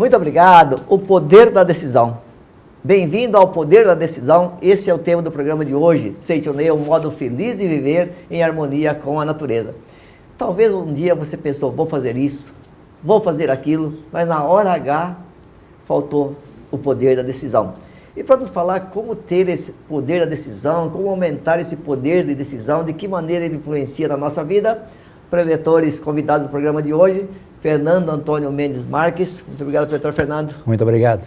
Muito obrigado. O poder da decisão. Bem-vindo ao Poder da Decisão. Esse é o tema do programa de hoje. Seitonei, um modo feliz de viver em harmonia com a natureza. Talvez um dia você pensou, vou fazer isso, vou fazer aquilo, mas na hora H faltou o poder da decisão. E para nos falar como ter esse poder da decisão, como aumentar esse poder de decisão, de que maneira ele influencia na nossa vida, preletores convidados do programa de hoje, Fernando Antônio Mendes Marques. Muito obrigado, preletor Fernando. Muito obrigado.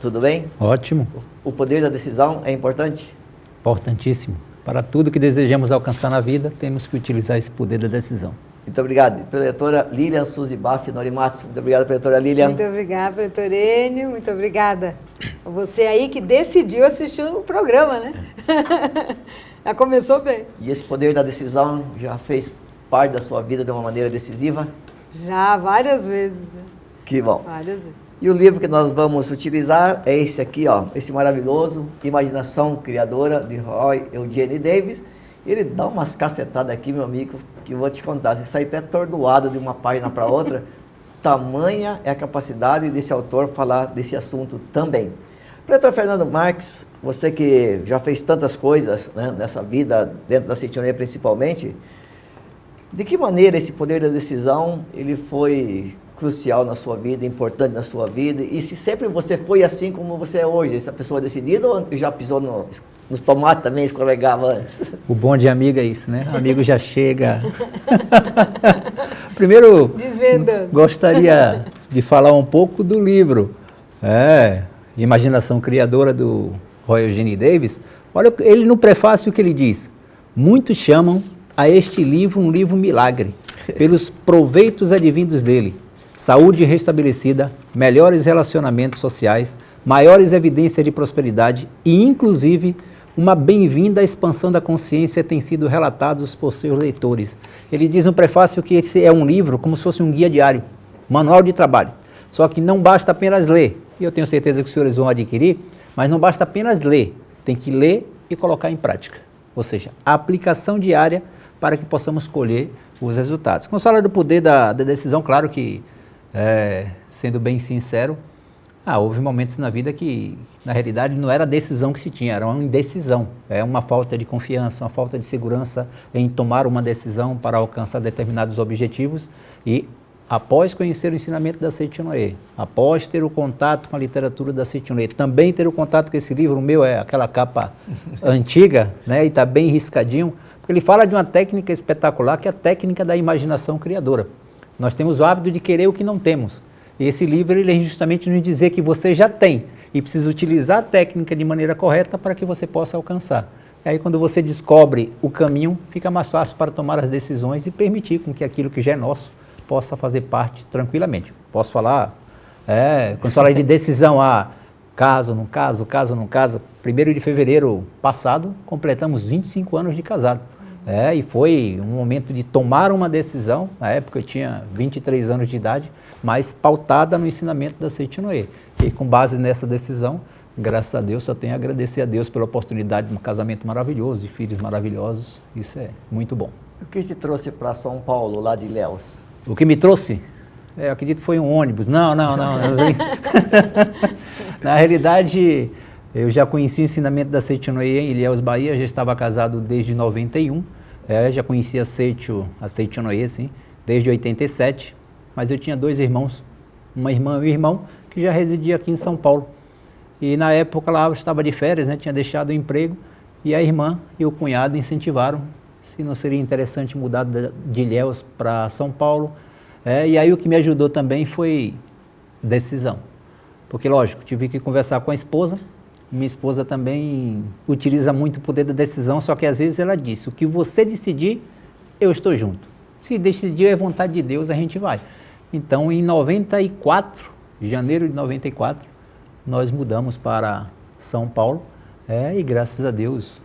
Tudo bem? Ótimo. O poder da decisão é importante? Importantíssimo. Para tudo que desejamos alcançar na vida, temos que utilizar esse poder da decisão. Muito obrigado. Preletora Lilian Suzy Baff Norimatsu. Muito obrigado, preletora Lilian. Muito obrigada, preletor Enio. Muito obrigada a você aí que decidiu assistir o programa, né? Já começou bem. E esse poder da decisão já fez parte da sua vida de uma maneira decisiva? Já, várias vezes. Né? Que bom. Várias vezes. E o livro que nós vamos utilizar é esse aqui, ó, esse maravilhoso, Imaginação Criadora, de Roy Eugene Davis. Ele dá umas cacetadas aqui, meu amigo, que eu vou te contar. Você sai até atordoado de uma página para outra. Tamanha é a capacidade desse autor falar desse assunto também. Preletor Fernando Marques, você que já fez tantas coisas, né, nessa vida, dentro da Seitonei principalmente, de que maneira esse poder da decisão ele foi crucial na sua vida, importante na sua vida, e se sempre você foi assim como você é hoje, essa pessoa decidida, ou já pisou nos tomates também, escorregava antes? O bom de amigo é isso, né? Amigo já chega. Primeiro, desvendando. Gostaria de falar um pouco do livro, Imaginação Criadora, do Roy Eugene Davis. Olha, ele no prefácio que ele diz: muitos chamam a este livro um livro milagre, pelos proveitos advindos dele. Saúde restabelecida, melhores relacionamentos sociais, maiores evidências de prosperidade e, inclusive, uma bem-vinda expansão da consciência tem sido relatados por seus leitores. Ele diz no prefácio que esse é um livro como se fosse um guia diário, manual de trabalho. Só que não basta apenas ler, e eu tenho certeza que os senhores vão adquirir, mas não basta apenas ler, tem que ler e colocar em prática. Ou seja, a aplicação diária para que possamos colher os resultados. Quando se fala do poder da decisão, claro que sendo bem sincero, houve momentos na vida que, na realidade, não era a decisão que se tinha, era uma indecisão, uma falta de confiança, uma falta de segurança em tomar uma decisão para alcançar determinados objetivos. E, após conhecer o ensinamento da Seitonei, após ter o contato com a literatura da Seitonei, também ter o contato com esse livro, o meu é aquela capa antiga, né, e está bem riscadinho, porque ele fala de uma técnica espetacular, que é a técnica da imaginação criadora. Nós temos o hábito de querer o que não temos. E esse livro ele é justamente nos dizer que você já tem e precisa utilizar a técnica de maneira correta para que você possa alcançar. E aí quando você descobre o caminho, fica mais fácil para tomar as decisões e permitir com que aquilo que já é nosso possa fazer parte tranquilamente. Posso falar, quando se fala de decisão, caso, não caso, 1º de fevereiro passado, completamos 25 anos de casado. E foi um momento de tomar uma decisão, na época eu tinha 23 anos de idade, mas pautada no ensinamento da Seitonei. E com base nessa decisão, graças a Deus, só tenho a agradecer a Deus pela oportunidade de um casamento maravilhoso, de filhos maravilhosos, isso é muito bom. O que te trouxe para São Paulo, lá de Ilhéus? O que me trouxe? Eu acredito que foi um ônibus. Não. Na realidade, eu já conheci o ensinamento da Seitonei em Ilhéus, Bahia, já estava casado desde 91, já conhecia a Seitonei, sim, desde 87, mas eu tinha 2 irmãos, uma irmã e um irmão, que já residia aqui em São Paulo. E na época lá eu estava de férias, né, tinha deixado o emprego, e a irmã e o cunhado incentivaram se não seria interessante mudar de Ilhéus para São Paulo. E aí o que me ajudou também foi decisão. Porque, lógico, tive que conversar com a esposa. Minha esposa também utiliza muito o poder da decisão, só que às vezes ela disse: o que você decidir, eu estou junto. Se decidir é vontade de Deus, a gente vai. Então, em 94, janeiro de 94, nós mudamos para São Paulo, e graças a Deus,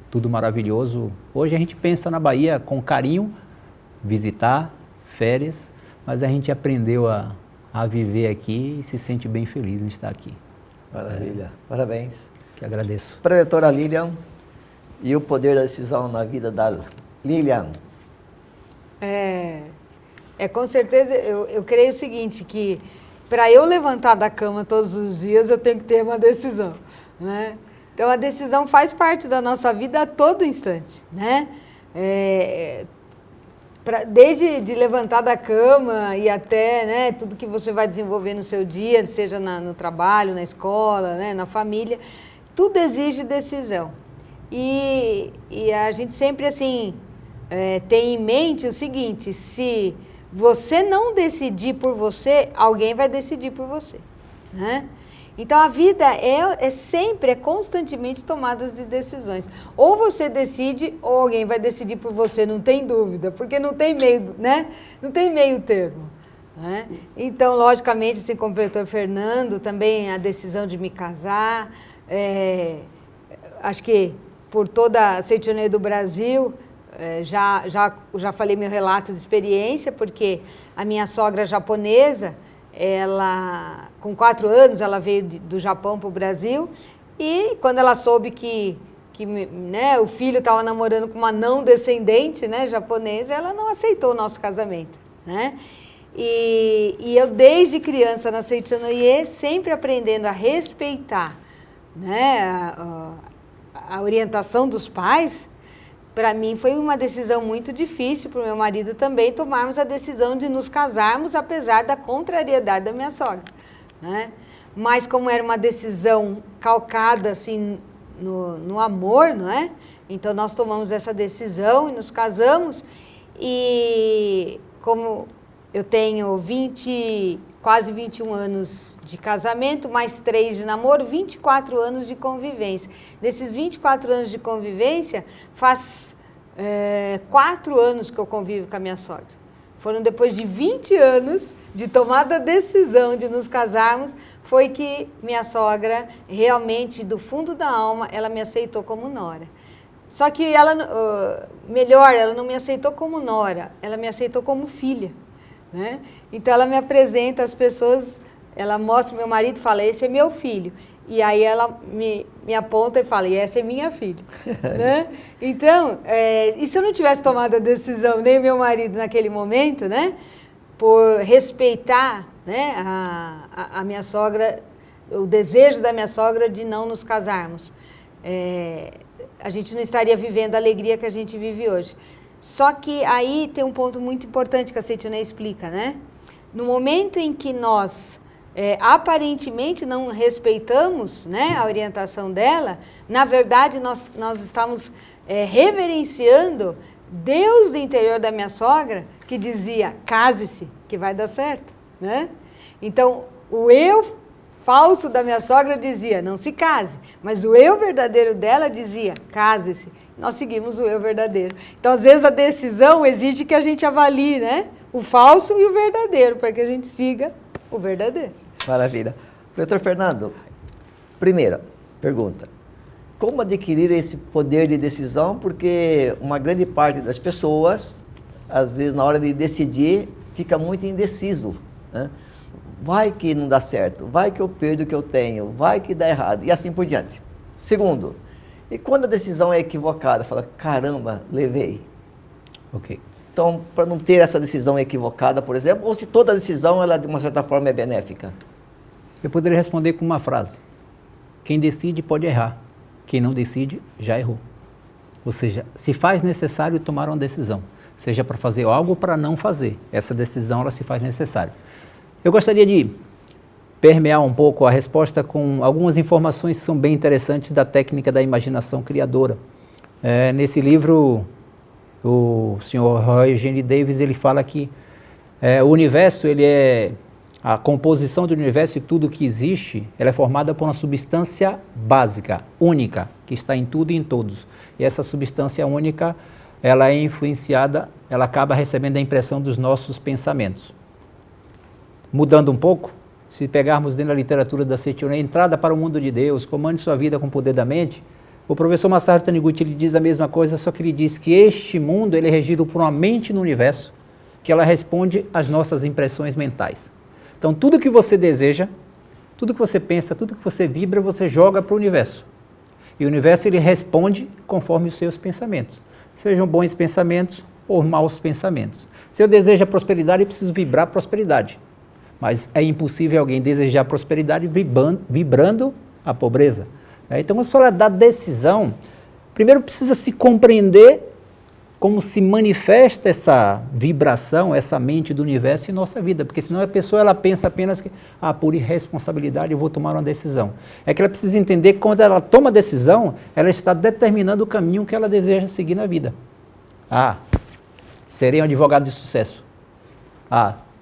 tudo maravilhoso. Hoje a gente pensa na Bahia com carinho, visitar, férias, mas a gente aprendeu a viver aqui e se sente bem feliz em estar aqui. Maravilha, parabéns. Que agradeço. Preletora Lilian, e o poder da decisão na vida da Lilian? Com certeza, eu creio o seguinte, que para eu levantar da cama todos os dias, eu tenho que ter uma decisão, né? Então, a decisão faz parte da nossa vida a todo instante, né? Desde de levantar da cama e até, né, tudo que você vai desenvolver no seu dia, seja no trabalho, na escola, né, na família, tudo exige decisão. E a gente sempre, assim, tem em mente o seguinte: se você não decidir por você, alguém vai decidir por você, né? Então, a vida é constantemente tomada de decisões. Ou você decide, ou alguém vai decidir por você, não tem dúvida, porque não tem meio, né? Não tem meio termo, né? Então, logicamente, assim como o professor Fernando, também a decisão de me casar, acho que por toda a Seitione do Brasil, já falei meu relato de experiência, porque a minha sogra japonesa, ela, com 4 anos, ela veio do Japão para o Brasil, e quando ela soube que né, o filho estava namorando com uma não descendente, né, japonesa, ela não aceitou o nosso casamento, né? E eu, desde criança, na Seitione, sempre aprendendo a respeitar, né, a orientação dos pais. Para mim foi uma decisão muito difícil, para o meu marido também, tomarmos a decisão de nos casarmos, apesar da contrariedade da minha sogra, né? Mas como era uma decisão calcada assim no amor, não é? Então nós tomamos essa decisão e nos casamos. E como eu tenho quase 21 anos de casamento, mais 3 de namoro, 24 anos de convivência. Desses 24 anos de convivência, faz 4 anos que eu convivo com a minha sogra. Foram depois de 20 anos de tomada a decisão de nos casarmos, foi que minha sogra, realmente, do fundo da alma, ela me aceitou como nora. Só que ela não me aceitou como nora, ela me aceitou como filha, né? Então, ela me apresenta às pessoas, ela mostra o meu marido e fala: esse é meu filho. E aí ela me aponta e fala: e essa é minha filha. Né? Então, e se eu não tivesse tomado a decisão, nem meu marido naquele momento, né, por respeitar, né, a minha sogra, o desejo da minha sogra de não nos casarmos, a gente não estaria vivendo a alegria que a gente vive hoje. Só que aí tem um ponto muito importante que a Seitione explica, né? No momento em que nós aparentemente não respeitamos, né, a orientação dela, na verdade nós estamos reverenciando Deus do interior da minha sogra, que dizia: case-se, que vai dar certo, né? Então, o eu falso da minha sogra dizia: não se case, mas o eu verdadeiro dela dizia: case-se. Nós seguimos o eu verdadeiro. Então, às vezes, a decisão exige que a gente avalie, né, o falso e o verdadeiro, para que a gente siga o verdadeiro. Maravilha. Doutor Fernando, primeira pergunta: como adquirir esse poder de decisão? Porque uma grande parte das pessoas, às vezes, na hora de decidir, fica muito indeciso, né? Vai que não dá certo, vai que eu perdo o que eu tenho, vai que dá errado, e assim por diante. Segundo, e quando a decisão é equivocada, fala: caramba, levei. Ok. Então, para não ter essa decisão equivocada, por exemplo, ou se toda decisão, ela de uma certa forma é benéfica? Eu poderia responder com uma frase: quem decide pode errar, quem não decide já errou. Ou seja, se faz necessário tomar uma decisão, seja para fazer algo ou para não fazer, essa decisão ela se faz necessária. Eu gostaria de permear um pouco a resposta com algumas informações que são bem interessantes da técnica da imaginação criadora. Nesse livro, o senhor Roy Eugene Davis, ele fala que o universo, a composição do universo e tudo que existe, ela é formada por uma substância básica, única, que está em tudo e em todos. E essa substância única, ela é influenciada, ela acaba recebendo a impressão dos nossos pensamentos. Mudando um pouco, se pegarmos dentro da literatura da Seitione, Entrada para o Mundo de Deus, Comande Sua Vida com o Poder da Mente, o professor Masaru Taniguchi, ele diz a mesma coisa, só que ele diz que este mundo ele é regido por uma mente no universo, que ela responde às nossas impressões mentais. Então, tudo que você deseja, tudo que você pensa, tudo que você vibra, você joga para o universo. E o universo ele responde conforme os seus pensamentos, sejam bons pensamentos ou maus pensamentos. Se eu desejo a prosperidade, eu preciso vibrar prosperidade. mas é impossível alguém desejar prosperidade vibrando a pobreza. Então, quando se fala da decisão, primeiro precisa se compreender como se manifesta essa vibração, essa mente do universo em nossa vida, porque senão a pessoa ela pensa apenas que, por irresponsabilidade eu vou tomar uma decisão. É que ela precisa entender que quando ela toma a decisão, ela está determinando o caminho que ela deseja seguir na vida. Serei um advogado de sucesso.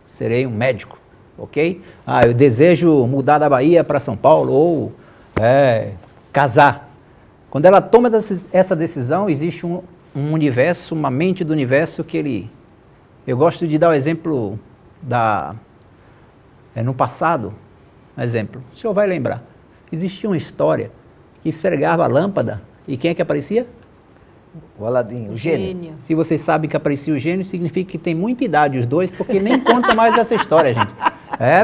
Serei um médico, ok? Eu desejo mudar da Bahia para São Paulo ou casar. Quando ela toma essa decisão, existe um universo, uma mente do universo que ele... Eu gosto de dar o exemplo no passado, exemplo, o senhor vai lembrar, existia uma história que esfregava a lâmpada e quem é que aparecia? O Aladim, o gênio. Se vocês sabem que aparecia o gênio, significa que tem muita idade os dois, porque nem conta mais essa história, gente.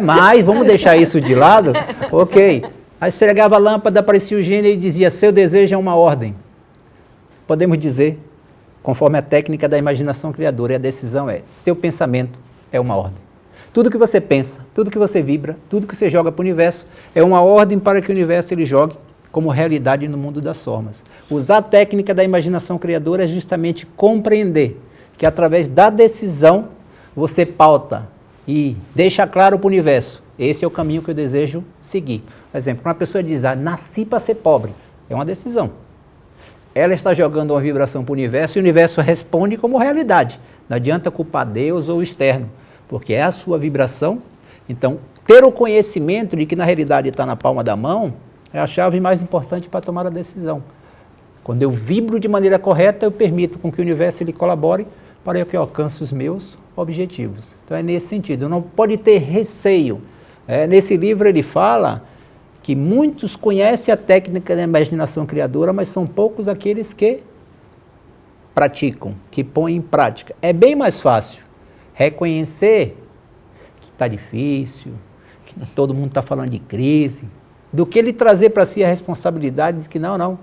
Mas vamos deixar isso de lado? Ok. Aí esfregava a lâmpada, aparecia o gênio e dizia, seu desejo é uma ordem. Podemos dizer, conforme a técnica da imaginação criadora, e a decisão seu pensamento é uma ordem. Tudo que você pensa, tudo que você vibra, tudo que você joga para o universo, é uma ordem para que o universo ele jogue como realidade no mundo das formas. Usar a técnica da imaginação criadora é justamente compreender que através da decisão você pauta e deixa claro para o universo, esse é o caminho que eu desejo seguir. Por exemplo, uma pessoa diz, nasci para ser pobre, é uma decisão. Ela está jogando uma vibração para o universo e o universo responde como realidade. Não adianta culpar Deus ou o externo, porque é a sua vibração. Então, ter o conhecimento de que na realidade está na palma da mão é a chave mais importante para tomar a decisão. Quando eu vibro de maneira correta, eu permito com que o universo ele colabore para que eu alcance os meus objetivos. Então é nesse sentido, não pode ter receio. Nesse livro ele fala que muitos conhecem a técnica da imaginação criadora, mas são poucos aqueles que praticam, que põem em prática. É bem mais fácil reconhecer que está difícil, que todo mundo está falando de crise, do que ele trazer para si a responsabilidade de que não.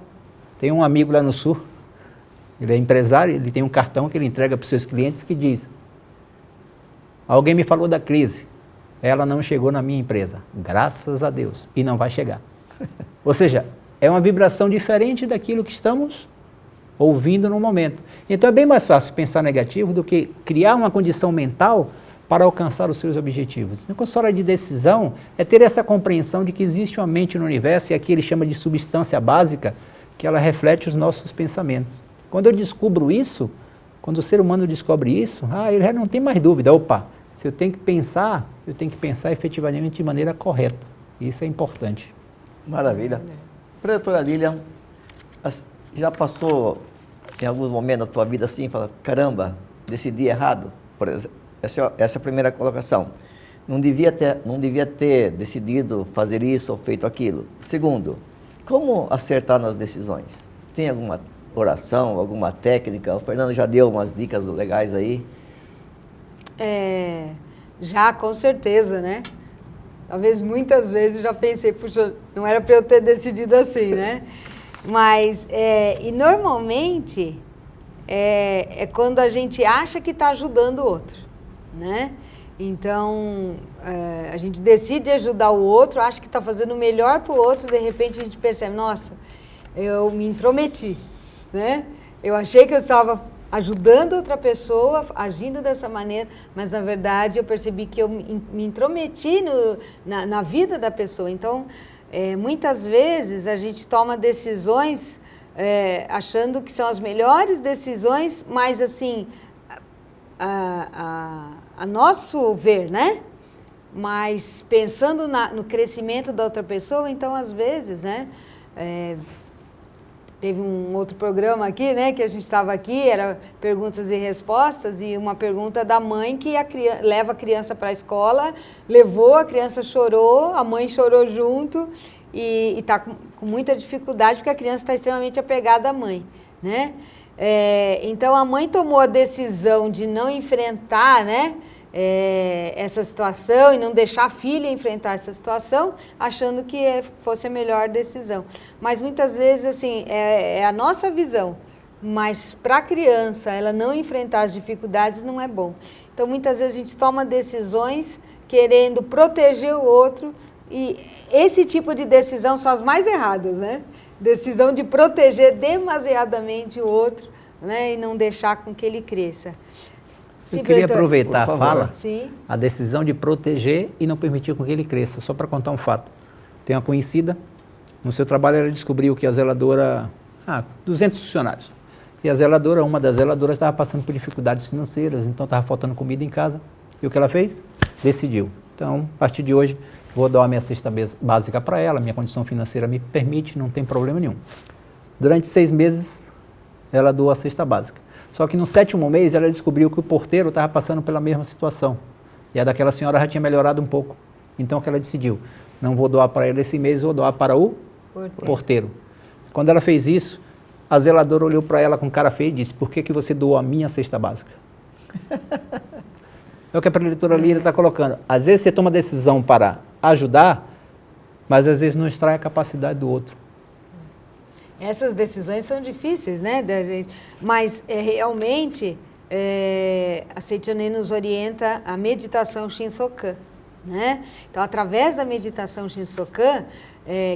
Tem um amigo lá no Sul, ele é empresário, ele tem um cartão que ele entrega para os seus clientes que diz, alguém me falou da crise, ela não chegou na minha empresa, graças a Deus, e não vai chegar. Ou seja, é uma vibração diferente daquilo que estamos ouvindo no momento. Então é bem mais fácil pensar negativo do que criar uma condição mental para alcançar os seus objetivos. Então, quando se fala de decisão, é ter essa compreensão de que existe uma mente no universo, e aqui ele chama de substância básica, que ela reflete os nossos pensamentos. Quando eu descubro isso, quando o ser humano descobre isso, ele já não tem mais dúvida, se eu tenho que pensar efetivamente de maneira correta. Isso é importante. Maravilha. Doutora Lilian, já passou em alguns momentos da tua vida assim, fala, caramba, decidi errado? Por exemplo, essa é a primeira colocação. Não devia ter decidido fazer isso ou feito aquilo. Segundo, como acertar nas decisões? Tem alguma oração, alguma técnica? O Fernando já deu umas dicas legais aí. Já, com certeza, né? Talvez muitas vezes eu já pensei, puxa, não era para eu ter decidido assim, né? Mas, e normalmente, é quando a gente acha que está ajudando o outro, né? Então, a gente decide ajudar o outro, acha que está fazendo o melhor para o outro, de repente a gente percebe, nossa, eu me intrometi, né? Eu achei que eu estava ajudando outra pessoa, agindo dessa maneira, mas na verdade eu percebi que eu me intrometi na vida da pessoa. Então, muitas vezes a gente toma decisões achando que são as melhores decisões, mas assim, a nosso ver, né? Mas pensando no crescimento da outra pessoa, então às vezes, né? Teve um outro programa aqui, né, que a gente estava aqui, era perguntas e respostas, e uma pergunta da mãe que leva a criança para a escola, levou, a criança chorou, a mãe chorou junto, e está com muita dificuldade, porque a criança está extremamente apegada à mãe, né? Então, a mãe tomou a decisão de não enfrentar, né, essa situação e não deixar a filha enfrentar essa situação, achando que fosse a melhor decisão. Mas muitas vezes, assim, é a nossa visão, mas para a criança ela não enfrentar as dificuldades não é bom. Então, muitas vezes a gente toma decisões querendo proteger o outro e esse tipo de decisão são as mais erradas, né? Decisão de proteger demasiadamente o outro, né? E não deixar com que ele cresça. Eu queria aproveitar a fala, Sim. a decisão de proteger e não permitir com que ele cresça. Só para contar um fato. Tem uma conhecida, no seu trabalho ela descobriu que a zeladora, 200 funcionários. E a zeladora, uma das zeladoras estava passando por dificuldades financeiras, então estava faltando comida em casa. E o que ela fez? Decidiu. Então, a partir de hoje, vou dar a minha cesta básica para ela, minha condição financeira me permite, não tem problema nenhum. Durante 6 meses, ela doou a cesta básica. Só que no 7º mês ela descobriu que o porteiro estava passando pela mesma situação. E a daquela senhora já tinha melhorado um pouco. Então o que ela decidiu? Não vou doar para ele esse mês, vou doar para o porteiro. Quando ela fez isso, a zeladora olhou para ela com cara feia e disse: por que você doou a minha cesta básica? É o que a preletora Lília está colocando. Às vezes você toma decisão para ajudar, mas às vezes não extrai a capacidade do outro. Essas decisões são difíceis, né, da gente, mas realmente a Seitonê nos orienta a meditação Shinsokan, né? Então, através da meditação Shinsokan,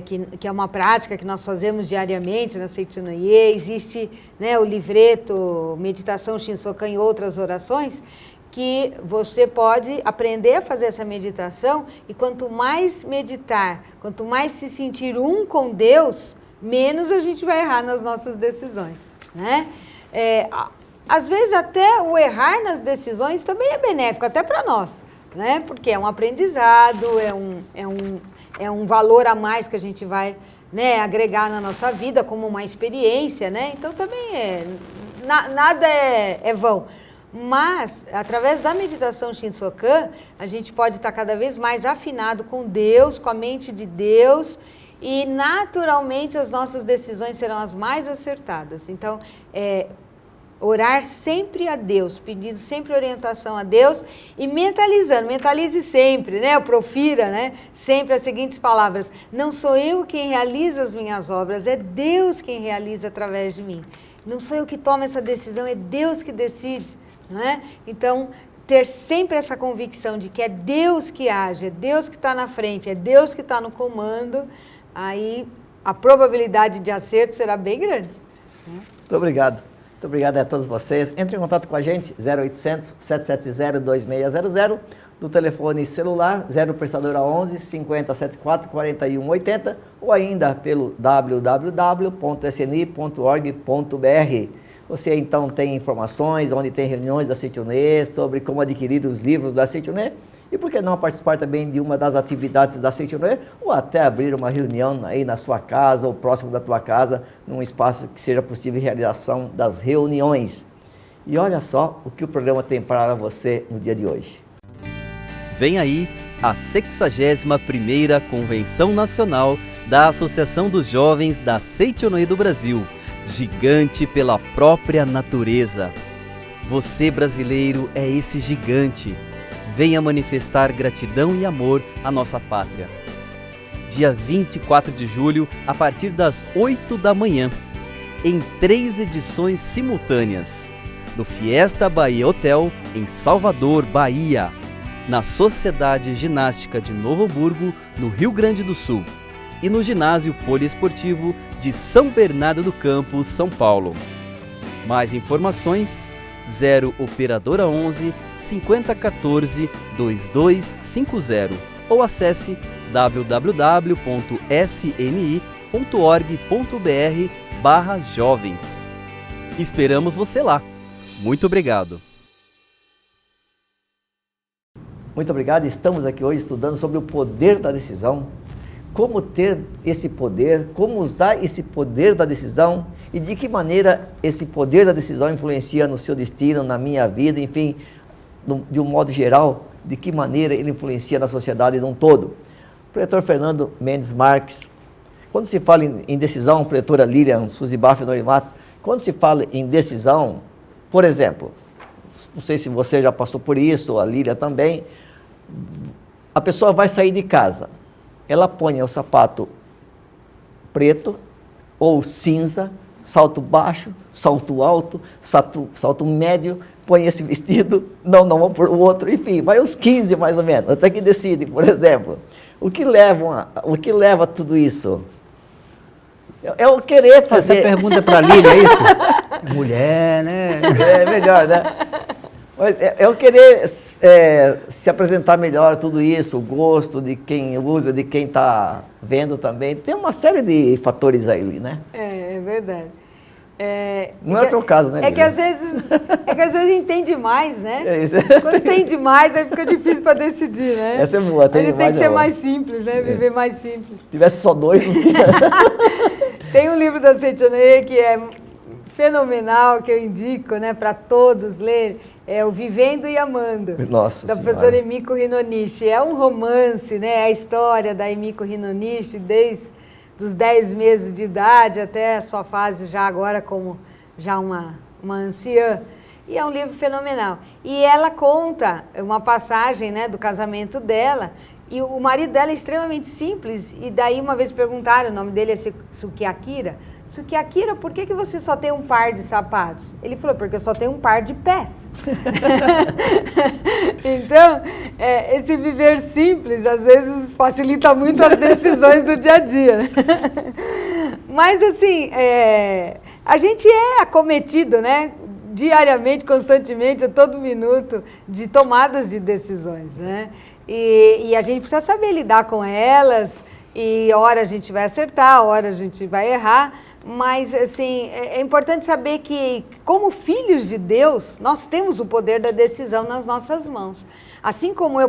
que é uma prática que nós fazemos diariamente na Seitonê, existe, né, o livreto Meditação Shinsokan e outras orações, que você pode aprender a fazer essa meditação e quanto mais meditar, quanto mais se sentir um com Deus, menos a gente vai errar nas nossas decisões, né? Às vezes até o errar nas decisões também é benéfico, até para nós, né? Porque é um aprendizado, é um valor a mais que a gente vai, né, agregar na nossa vida como uma experiência, né? Então também nada é vão. Mas, através da meditação Shinsokan, a gente pode estar cada vez mais afinado com Deus, com a mente de Deus, e naturalmente as nossas decisões serão as mais acertadas. Então, orar sempre a Deus, pedindo sempre orientação a Deus e mentalize sempre, né? Profira, né? Sempre as seguintes palavras: não sou eu quem realiza as minhas obras, é Deus quem realiza através de mim. Não sou eu que tomo essa decisão, é Deus que decide, né? Então, ter sempre essa convicção de que é Deus que age, é Deus que está na frente, é Deus que está no comando, aí a probabilidade de acerto será bem grande. Muito obrigado. Muito obrigado a todos vocês. Entre em contato com a gente, 0800 770 2600, do telefone celular, 0 prestadora 11 5074 4180, ou ainda pelo www.sni.org.br. Você então tem informações, onde tem reuniões da Seitonê, sobre como adquirir os livros da Seitonê, e por que não participar também de uma das atividades da Seitonê, ou até abrir uma reunião aí na sua casa, ou próximo da tua casa, num espaço que seja possível a realização das reuniões. E olha só o que o programa tem para você no dia de hoje. Vem aí a 61ª Convenção Nacional da Associação dos Jovens da Seitonê do Brasil, gigante pela própria natureza. Você, brasileiro, é esse gigante. Venha manifestar gratidão e amor à nossa pátria. Dia 24 de julho, a partir das 8 da manhã, em 3 edições simultâneas, no Fiesta Bahia Hotel, em Salvador, Bahia, na Sociedade Ginástica de Novo Hamburgo, no Rio Grande do Sul, e no Ginásio Poliesportivo de São Bernardo do Campo, São Paulo. Mais informações: 0 Operadora 11 5014 2250 ou acesse www.sni.org.br/jovens. Esperamos você lá. Muito obrigado. Muito obrigado. Estamos aqui hoje estudando sobre o poder da decisão, como ter esse poder, como usar esse poder da decisão e de que maneira esse poder da decisão influencia no seu destino, na minha vida, enfim, de um modo geral, de que maneira ele influencia na sociedade num todo. Preletor Fernando Mendes Marques, quando se fala em decisão, preletora Lilian Suzy Baff Norimatsu, quando se fala em decisão, por exemplo, não sei se você já passou por isso, a Lilian também, a pessoa vai sair de casa, ela põe o sapato preto ou cinza salto baixo, salto alto, salto médio, põe esse vestido, não vou por o outro, enfim, vai uns 15 mais ou menos, até que decide, por exemplo. O que leva a tudo isso? É o querer fazer... Essa pergunta é para a Lília, é isso? Mulher, né? É melhor, né? Mas é o querer se apresentar melhor, tudo isso, o gosto de quem usa, de quem está vendo também. Tem uma série de fatores aí, né? É verdade. Não é o teu caso, né, é que às vezes a gente tem demais, né? É isso. Quando tem demais, aí fica difícil para decidir, né? Essa é boa, tem Ele demais, tem que ser não. mais simples, né? Viver mais simples. Se tivesse só 2, não tinha. Tem um livro da Seitonei que é fenomenal, que eu indico, né, para todos lerem. É o Vivendo e Amando, Nossa da Senhora. professora Emiko Hinonishi. É um romance, né, a história da Emiko Hinonishi, desde os 10 meses de idade até a sua fase já agora como já uma anciã. E é um livro fenomenal. E ela conta uma passagem, né, do casamento dela, e o marido dela é extremamente simples, e daí uma vez perguntaram, o nome dele é Sukiakira, Sukiakira, por que você só tem um par de sapatos? Ele falou, porque eu só tenho um par de pés. Então, esse viver simples, às vezes, facilita muito as decisões do dia a dia. Né? Mas, assim, a gente é acometido, né? Diariamente, constantemente, a todo minuto, de tomadas de decisões, né? E a gente precisa saber lidar com elas, e hora a gente vai acertar, hora a gente vai errar, mas assim, é importante saber que, como filhos de Deus, nós temos o poder da decisão nas nossas mãos. Assim como eu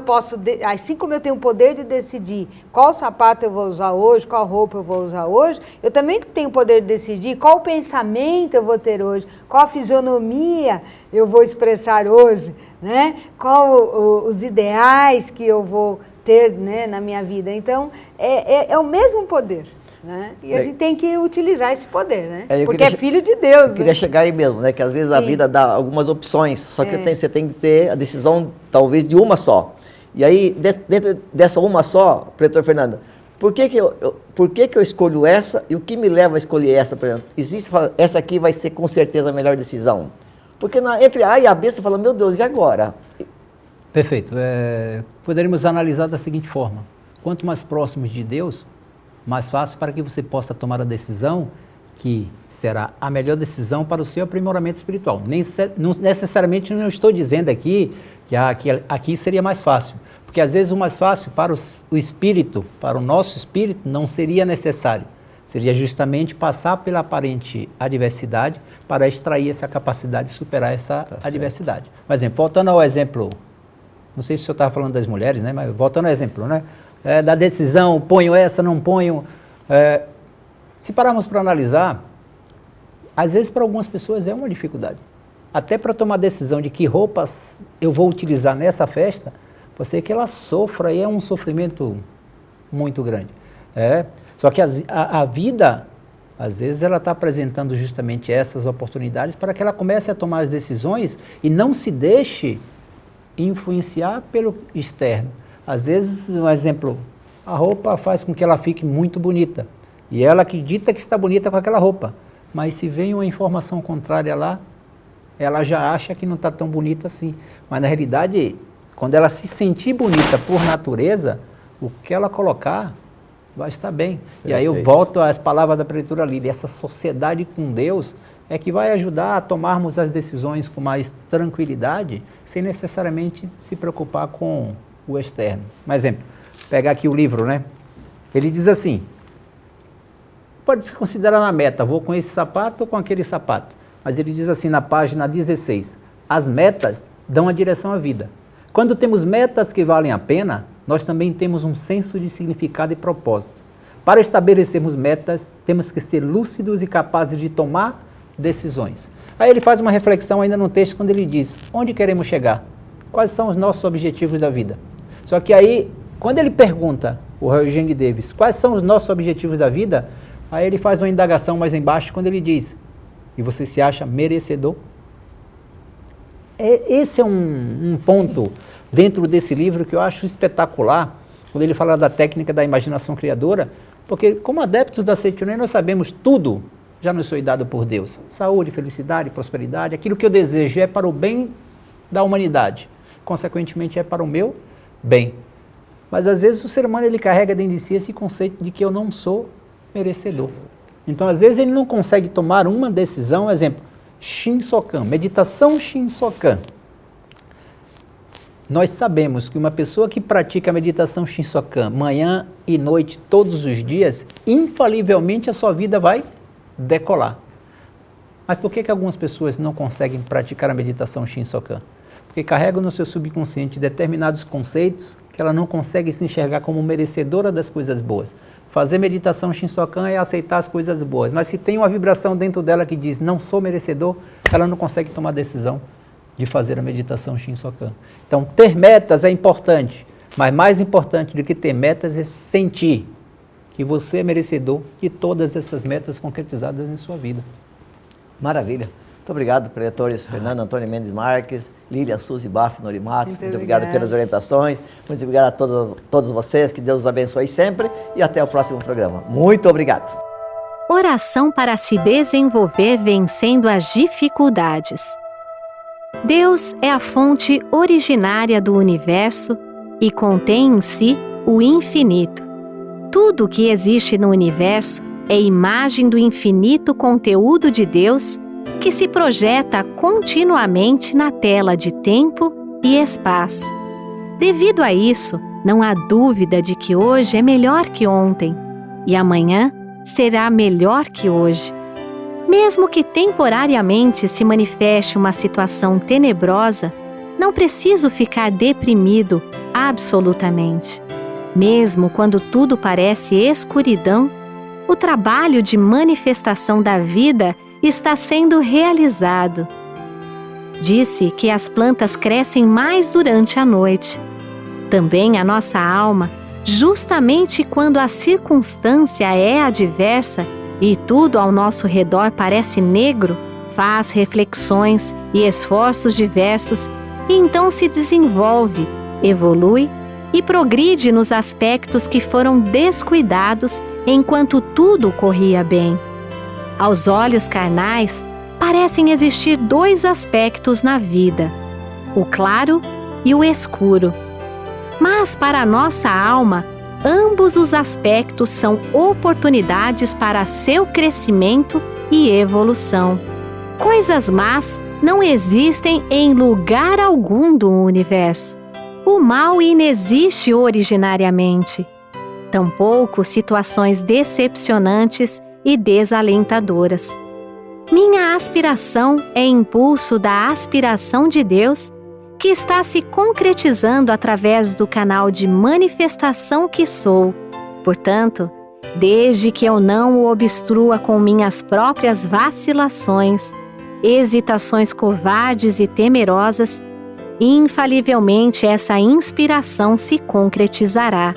tenho o poder de decidir qual sapato eu vou usar hoje, qual roupa eu vou usar hoje, eu também tenho o poder de decidir qual pensamento eu vou ter hoje, qual fisionomia eu vou expressar hoje, né? Qual os ideais que eu vou ter, né, na minha vida. Então, é o mesmo poder. Né? E a gente tem que utilizar esse poder, né? Porque é filho de Deus. Eu queria chegar aí mesmo, né? Que às vezes a vida dá algumas opções, só que você tem que ter a decisão, talvez, de uma só. E aí, dentro dessa uma só, Pretor Fernando, por que eu escolho essa e o que me leva a escolher essa, por exemplo? Essa aqui vai ser com certeza a melhor decisão. Porque entre A e a B você fala, meu Deus, e agora? Perfeito. Poderíamos analisar da seguinte forma. Quanto mais próximos de Deus, mais fácil para que você possa tomar a decisão que será a melhor decisão para o seu aprimoramento espiritual. Não necessariamente não estou dizendo aqui que aqui seria mais fácil, porque às vezes o mais fácil para o espírito, para o nosso espírito, não seria necessário. Seria justamente passar pela aparente adversidade para extrair essa capacidade de superar essa adversidade. Por exemplo, voltando ao exemplo, não sei se o senhor estava falando das mulheres, né? Mas voltando ao exemplo, né? Da decisão, ponho essa, não ponho. Se pararmos para analisar, às vezes para algumas pessoas é uma dificuldade. Até para tomar a decisão de que roupas eu vou utilizar nessa festa, pode ser que ela sofra, e é um sofrimento muito grande. Só que a vida, às vezes, ela está apresentando justamente essas oportunidades para que ela comece a tomar as decisões e não se deixe influenciar pelo externo. Às vezes, um exemplo, a roupa faz com que ela fique muito bonita. E ela acredita que está bonita com aquela roupa. Mas se vem uma informação contrária lá, ela já acha que não está tão bonita assim. Mas na realidade, quando ela se sentir bonita por natureza, o que ela colocar vai estar bem. Perfeito. E aí eu volto às palavras da Prefeitura Lília, essa sociedade com Deus é que vai ajudar a tomarmos as decisões com mais tranquilidade, sem necessariamente se preocupar com o externo. Um exemplo, pegar aqui o livro, né? Ele diz assim, pode se considerar na meta, vou com esse sapato ou com aquele sapato. Mas ele diz assim na página 16, as metas dão a direção à vida. Quando temos metas que valem a pena, nós também temos um senso de significado e propósito. Para estabelecermos metas, temos que ser lúcidos e capazes de tomar decisões. Aí ele faz uma reflexão ainda no texto quando ele diz, onde queremos chegar? Quais são os nossos objetivos da vida? Só que aí, quando ele pergunta, o Eugene Davis, quais são os nossos objetivos da vida? Aí ele faz uma indagação mais embaixo quando ele diz, e você se acha merecedor? Esse é um ponto dentro desse livro que eu acho espetacular, quando ele fala da técnica da imaginação criadora, porque como adeptos da Seitonei nós sabemos tudo já nos foi dado por Deus. Saúde, felicidade, prosperidade, aquilo que eu desejo é para o bem da humanidade. Consequentemente, é para o meu bem. Mas às vezes o ser humano ele carrega dentro de si esse conceito de que eu não sou merecedor. Então às vezes ele não consegue tomar uma decisão, exemplo, Shinsokan, meditação Shinsokan. Nós sabemos que uma pessoa que pratica a meditação Shinsokan manhã e noite todos os dias, infalivelmente a sua vida vai decolar. Mas por que algumas pessoas não conseguem praticar a meditação Shinsokan? Porque carregam no seu subconsciente determinados conceitos que ela não consegue se enxergar como merecedora das coisas boas. Fazer meditação Shinsokan é aceitar as coisas boas, mas se tem uma vibração dentro dela que diz não sou merecedor, ela não consegue tomar a decisão de fazer a meditação Shinsokan. Então, ter metas é importante, mas mais importante do que ter metas é sentir que você é merecedor de todas essas metas concretizadas em sua vida. Maravilha. Muito obrigado, preletores Fernando Antônio Mendes Marques, Lília Suzy Baf Norimatsu. Muito obrigado pelas orientações. Muito obrigado a todos vocês. Que Deus os abençoe sempre e até o próximo programa. Muito obrigado. Oração para se desenvolver vencendo as dificuldades. Deus é a fonte originária do universo e contém em si o infinito. Tudo o que existe no universo é imagem do infinito conteúdo de Deus que se projeta continuamente na tela de tempo e espaço. Devido a isso, não há dúvida de que hoje é melhor que ontem e amanhã será melhor que hoje. Mesmo que temporariamente se manifeste uma situação tenebrosa, não preciso ficar deprimido absolutamente. Mesmo quando tudo parece escuridão, o trabalho de manifestação da vida está sendo realizado. Disse que as plantas crescem mais durante a noite. Também a nossa alma, justamente quando a circunstância é adversa e tudo ao nosso redor parece negro, faz reflexões e esforços diversos e então se desenvolve, evolui e progride nos aspectos que foram descuidados enquanto tudo corria bem. Aos olhos carnais, parecem existir dois aspectos na vida, o claro e o escuro. Mas para a nossa alma, ambos os aspectos são oportunidades para seu crescimento e evolução. Coisas más não existem em lugar algum do universo. O mal inexiste originariamente. Tampouco situações decepcionantes e desalentadoras. Minha aspiração é impulso da aspiração de Deus, que está se concretizando através do canal de manifestação que sou. Portanto, desde que eu não o obstrua com minhas próprias vacilações, hesitações covardes e temerosas, infalivelmente essa inspiração se concretizará.